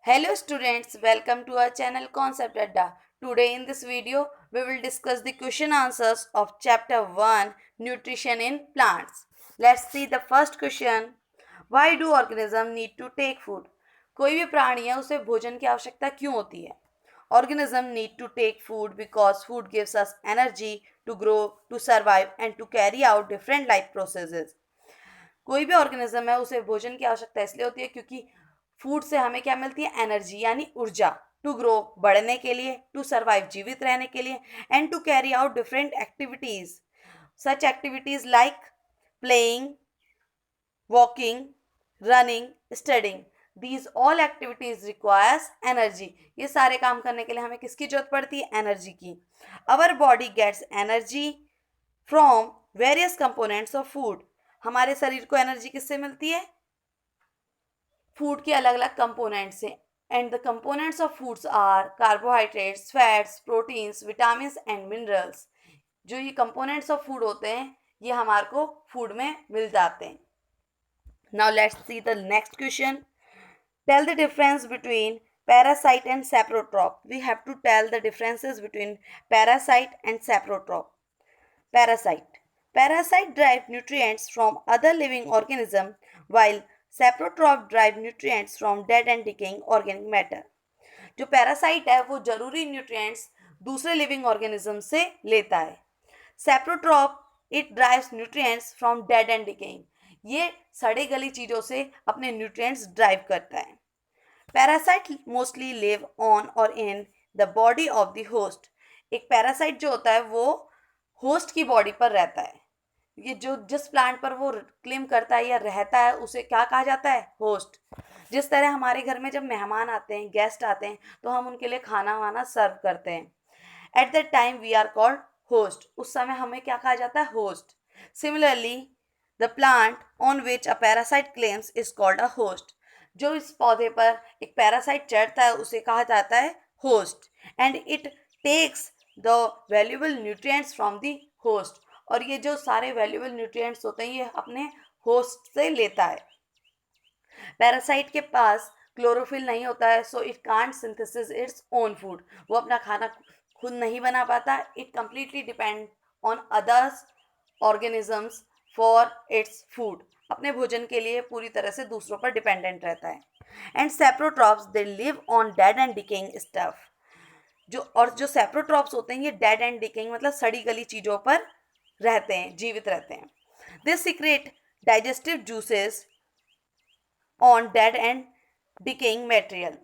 Hello students, welcome to our channel Concept Adda. Today in this video, we will discuss the question answers of chapter 1 Nutrition in Plants. Let's see the first question. Why do organisms need to take food? कोई भी प्राणी है उसे भोजन की आवश्यकता क्यों होती है? Organisms need to take food because food gives us energy to grow, to survive and to carry out different life processes. कोई भी ऑर्गेनिज्म है उसे भोजन की आवश्यकता इसलिए होती है क्योंकि फूड से हमें क्या मिलती है? एनर्जी यानी ऊर्जा। टू ग्रो बढ़ने के लिए, टू सर्वाइव जीवित रहने के लिए, and to carry out different activities, such activities like playing, walking, running, studying. These all activities requires energy. ये सारे काम करने के लिए हमें किसकी जरूरत पड़ती है? एनर्जी की। Our body gets energy from various components of food. हमारे शरीर को एनर्जी किससे मिलती है? फूड के अलग अलग कंपोनेंट से। And the components of foods are carbohydrates, fats, proteins, vitamins and minerals. जो ये कंपोनेंट्स ऑफ फूड होते हैं ये हमारे को फूड में मिल जाते हैं। Now let's see the next question. Tell the difference between parasite and saprotrop. We have to tell the differences between parasite and saprotrop. Parasite. Parasite derive nutrients from other living organism while saprotrop derive nutrients from dead and decaying organic matter. जो parasite है वो जरूरी nutrients दूसरे living organism से लेता है। Saprotroph it derives nutrients from dead and decaying. ये सड़ी गली चीज़ों से अपने न्यूट्रिएंट्स ड्राइव करता है। पैरासाइट मोस्टली लिव ऑन और in the body of the host. एक पैरासाइट जो होता है वो होस्ट की बॉडी पर रहता है। ये जो जिस प्लांट पर वो क्लेम करता है या रहता है उसे क्या कहा जाता है? होस्ट। जिस तरह हमारे घर में जब मेहमान आते हैं, गेस्ट आते हैं, तो हम उनके लिए खाना वाना सर्व करते हैं। At that time we are called host. उस समय हमें क्या कहा जाता है? Host. Similarly the plant on which a parasite climbs is called a host. जो इस पौधे पर एक पैरासाइट चढ़ता है उसे कहा जाता है host. And it takes the valuable nutrients from the host. और ये जो सारे वैल्यूएबल न्यूट्रिएंट्स होते हैं ये अपने होस्ट से लेता है। पैरासाइट के पास क्लोरोफिल नहीं होता है, so it can't synthesis its own food. वो अपना खाना खुद नहीं बना पाता। It completely depend on others organisms for its food. अपने भोजन के लिए पूरी तरह से दूसरों पर डिपेंडेंट रहता है। And saprotrophs they live on dead and decaying stuff. जो सेप्रोट्रॉप्स होते हैं ये डेड एंड डिकेइंग मतलब सड़ी गली चीज़ों पर रहते हैं, जीवित रहते हैं। They secrete digestive juices on dead and decaying material.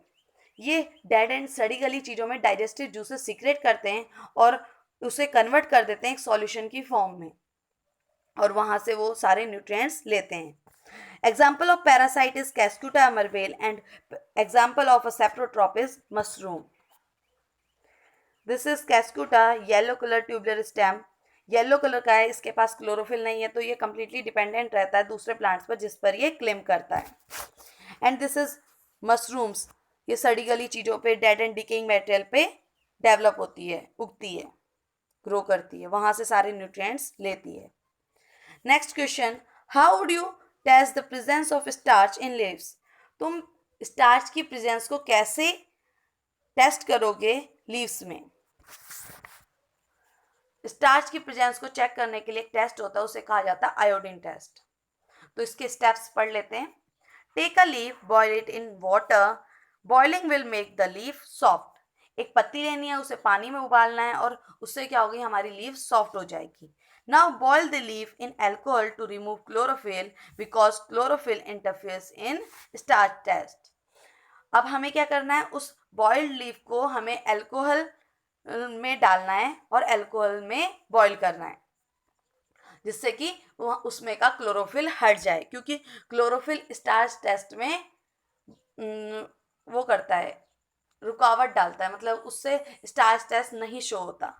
ये डेड एंड सड़ी गली चीज़ों में डाइजेस्टिव जूसेस सीक्रेट करते हैं और उसे कन्वर्ट कर देते हैं एक सॉल्यूशन की फॉर्म में, और वहाँ से वो सारे न्यूट्रिएंट्स लेते हैं। Example of parasite is cuscuta अमरबेल and example of a saprotroph is mushroom. This is cuscuta, yellow colour tubular stem. Yellow colour का है, इसके पास क्लोरोफिल नहीं है, तो ये कंप्लीटली डिपेंडेंट रहता है दूसरे प्लांट्स पर जिस पर ये क्लेम करता है। And this is mushrooms. ये सड़ी गली चीज़ों पे, डेड एंड डिकेइंग मटेरियल पे डेवलप होती है, उगती है, ग्रो करती है, वहाँ से सारे न्यूट्रिएंट्स लेती है। Next question, how would you test the presence of starch in leaves? तुम स्टार्च की प्रेजेंस को कैसे टेस्ट करोगे लीव्स में? स्टार्च की प्रेजेंस को चेक करने के लिए एक टेस्ट होता है, उसे कहा जाता है आयोडीन टेस्ट। तो इसके स्टेप्स पढ़ लेते हैं। Take a leaf, boil it in water. Boiling will make the leaf soft. एक पत्ती लेनी है, उसे पानी में उबालना है और उससे क्या होगी? हमारी लीफ सॉफ्ट हो जाएगी। Now boil the leaf in alcohol to remove chlorophyll because chlorophyll interferes in starch test. अब हमें क्या करना है? उस बॉइल्ड लीफ को हमें एल्कोहल में डालना है और एल्कोहल में बॉईल करना है, जिससे कि उसमें का क्लोरोफिल हट जाए, क्योंकि क्लोरोफिल स्टार्च टेस्ट में वो करता है, रुकावट डालता है, मतलब उससे स्टार्च टेस्ट नहीं शो होता।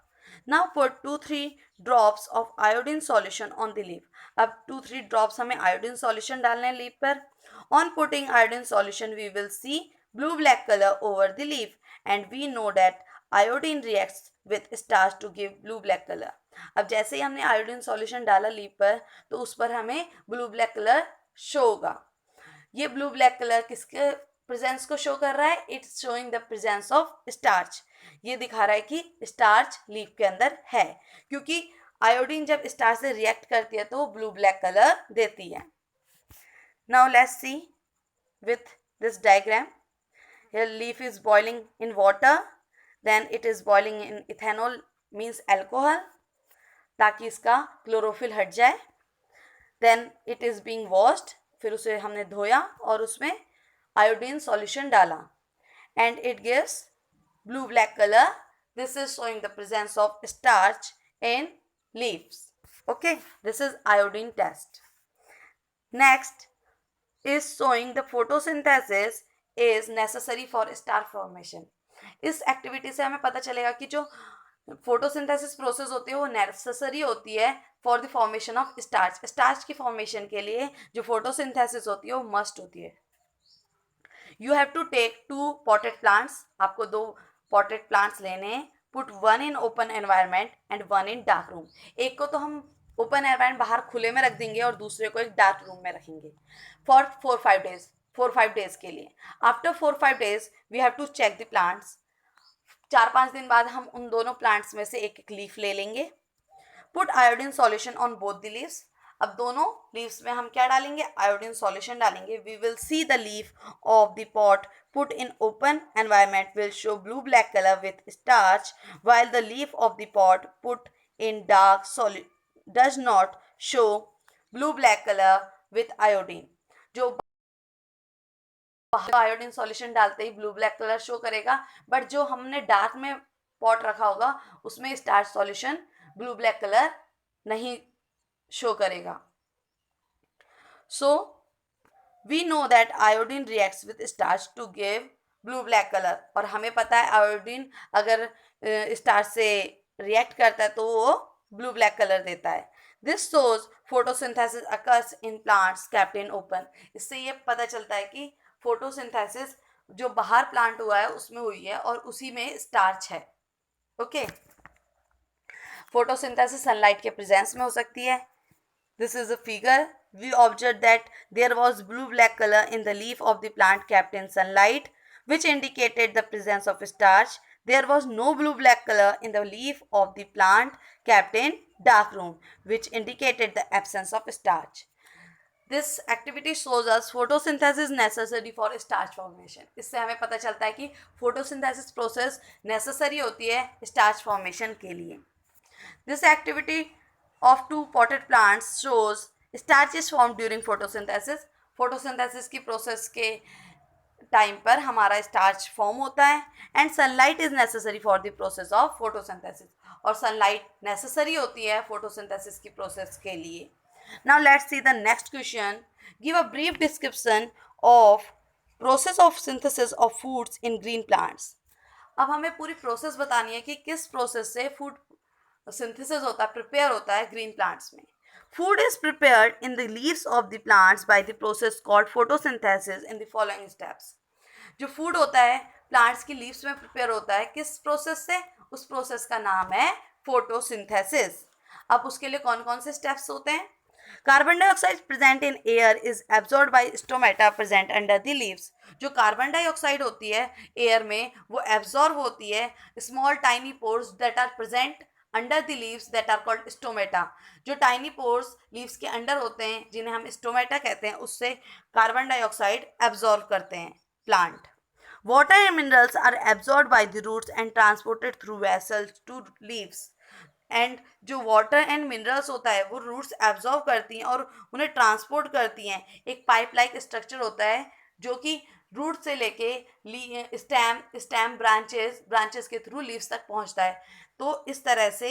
Now put 2-3 drops of iodine solution on the leaf. अब 2-3 ड्रॉप्स हमें आयोडीन सॉल्यूशन डालना है लीफ पर। On putting iodine solution we will see blue black colour over the leaf and we know that iodine reacts with starch to give blue black colour. अब जैसे ही हमने iodine solution डाला leaf पर तो उस पर हमें ब्लू ब्लैक कलर शो होगा। ये ब्लू ब्लैक कलर किसके प्रेजेंस को शो कर रहा है, it's showing the presence of starch. ये दिखा रहा है कि स्टार्च लीफ के अंदर है, क्योंकि आयोडीन जब स्टार्च से रिएक्ट करती है तो वो ब्लू ब्लैक कलर देती है। Now let's C with this diagram. Here leaf is boiling in water, then it is boiling in ethanol means alcohol, ताकि इसका क्लोरोफिल हट जाए। Then it is being washed, फिर उसे हमने धोया और उसमें आयोडीन सॉल्यूशन डाला, and it gives blue black color. This is showing the presence of starch in leaves. Okay, this is iodine test. Next is showing the photosynthesis is necessary for star formation. इस activity से हमें पता चलेगा कि जो photosynthesis process होती है वो नेसेसरी होती है for the formation of starch. Starch की फॉर्मेशन के लिए जो फोटोसिंथेसिस होती है वो मस्ट होती है। You have to take 2 potted plants, आपको 2 पॉटेड प्लांट्स लेने हैं। Put 1 in open environment and 1 in dark room. एक को तो हम ओपन एनवायरनमेंट बाहर खुले में रख देंगे और दूसरे को एक डार्क रूम में रखेंगे फॉर 4-5 डेज के लिए। After 4-5 days we have to check the plants. 4-5 दिन बाद हम उन दोनों प्लांट्स में से एक लीफ ले लेंगे। Put iodine solution on both the leaves. अब दोनों लीव्स में हम क्या डालेंगे, आयोडीन सॉल्यूशन डालेंगे। We will see the leaf of the pot put in open environment will show blue black colour with starch, while the leaf of the pot put in dark solution does not show blue black color with iodine. जो iodine solution डालते ही blue black colour show करेगा, but जो हमने dark में pot रखा होगा उसमें starch solution blue black colour नहीं शो करेगा। So we know that iodine reacts with starch to give blue black colour, और हमें पता है आयोडीन अगर स्टार्च से रिएक्ट करता है तो वो ब्लू ब्लैक कलर देता है। This shows photosynthesis occurs in plants kept in open. इससे ये पता चलता है कि फोटोसिंथेसिस जो बाहर प्लांट हुआ है उसमें हुई है और उसी में स्टार्च है। ओके, फोटोसिंथेसिस सनलाइट के प्रेजेंस में हो सकती है। This is a figure. We observe that there was blue black colour in the leaf of the plant kept in sunlight which indicated the presence of starch. There was no blue black color in the leaf of the plant kept in dark room, which indicated the absence of starch. This activity shows us photosynthesis necessary for starch formation. इससे हमें पता चलता है कि photosynthesis process necessary होती है starch formation के लिए. This activity of 2 potted plants shows starch is formed during photosynthesis. photosynthesis की process के टाइम पर हमारा स्टार्च फॉर्म होता है। And sunlight is necessary for the process of photosynthesis, और सनलाइट नेसेसरी होती है फोटोसिंथेसिस की प्रोसेस के लिए। Now let's see the next question. Give a brief description of process of synthesis of foods in green plants. अब हमें पूरी process बतानी है कि किस प्रोसेस से फूड सिंथेसिस होता है, प्रिपेयर होता है ग्रीन प्लांट्स में। Food is prepared in the leaves of the plants by the process called photosynthesis in the following steps. जो फूड होता है प्लांट्स की लीव्स में प्रिपेयर होता है किस प्रोसेस से, उस प्रोसेस का नाम है फोटोसिंथेसिस। अब उसके लिए कौन कौन से स्टेप्स होते हैं। Carbon dioxide present in air is absorbed by stomata present under the leaves. जो कार्बन डाइऑक्साइड होती है एयर में वो एब्जॉर्ब होती है small tiny pores that are present under the leaves that are called stomata. जो टाइनी पोर्स लीव्स के under होते हैं जिन्हें हम स्टोमेटा कहते हैं, उससे कार्बन डाइऑक्साइड एब्जॉर्ब करते हैं plant. Water and minerals are absorb by the roots and transported through vessels to leaves. And जो वाटर एंड मिनरल्स होता है वो रूट्स एब्जॉर्ब करती हैं और उन्हें ट्रांसपोर्ट करती हैं। एक पाइप लाइक स्ट्रक्चर होता है जो कि रूट से लेके स्टेम ब्रांचेस के थ्रू लीव्स तक पहुंचता है। तो इस तरह से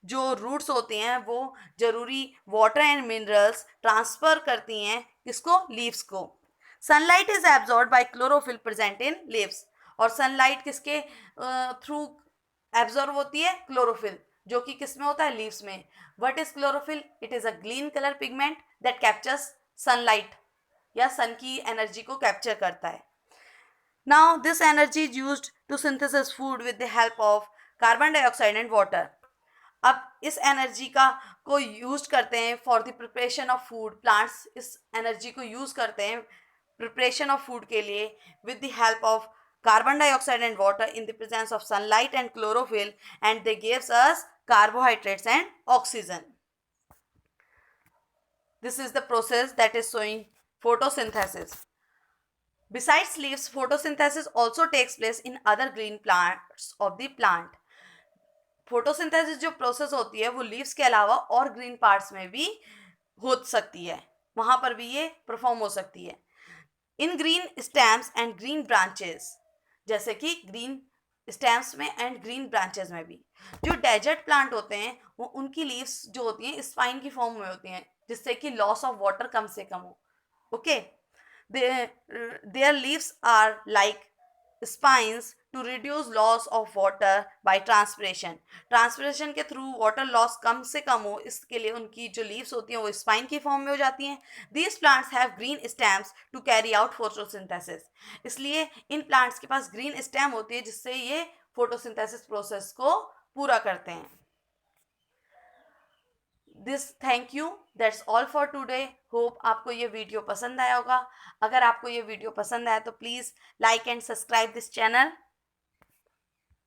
जो रूट्स होती हैं वो जरूरी वाटर एंड मिनरल्स ट्रांसफर करती हैं किसको, लीव्स को। Sunlight is absorb by chlorophyll present in leaves, और सनलाइट किसके थ्रू एब्जॉर्ब होती है, क्लोरोफिल, जो कि किस में होता है, लीव्स में। What is chlorophyll? It is a green colour pigment that captures sunlight या सन की एनर्जी को कैप्चर करता है। Now this energy is used to synthesis food with the help of carbon dioxide and water. अब इस energy को use करते हैं for the preparation of food. Plants इस एनर्जी को यूज करते हैं प्रिपरेशन ऑफ फूड के लिए with the help of carbon dioxide and water in the presence of sunlight and chlorophyll, and they gives us carbohydrates and oxygen. This is the process that is showing photosynthesis. Besides leaves, photosynthesis also takes place in other green plants of the plant. Photosynthesis जो process होती है वो leaves के अलावा और green parts में भी हो सकती है, वहां पर भी ये परफॉर्म हो सकती है. इन green stems and green branches, जैसे कि ग्रीन स्टेम्स में एंड ग्रीन ब्रांचेस में भी. जो डेजर्ट प्लांट होते हैं वो उनकी लीव्स जो होती हैं स्पाइन की फॉर्म में होती हैं, जिससे कि लॉस ऑफ वाटर कम से कम हो. Okay, their leaves are like spines to reduce loss of water by transpiration. Transpiration के थ्रू वाटर लॉस कम से कम हो, इसके लिए उनकी जो लीव्स होती हैं वो स्पाइन की फॉर्म में हो जाती हैं. These plants have green stems to carry out photosynthesis. इसलिए इन प्लांट्स के पास ग्रीन स्टेम होती है जिससे ये फोटोसिंथेसिस प्रोसेस को पूरा करते हैं. Thank you, that's all for today. Hope आपको ये वीडियो पसंद आया होगा. अगर आपको ये वीडियो पसंद आया तो please like and subscribe this channel.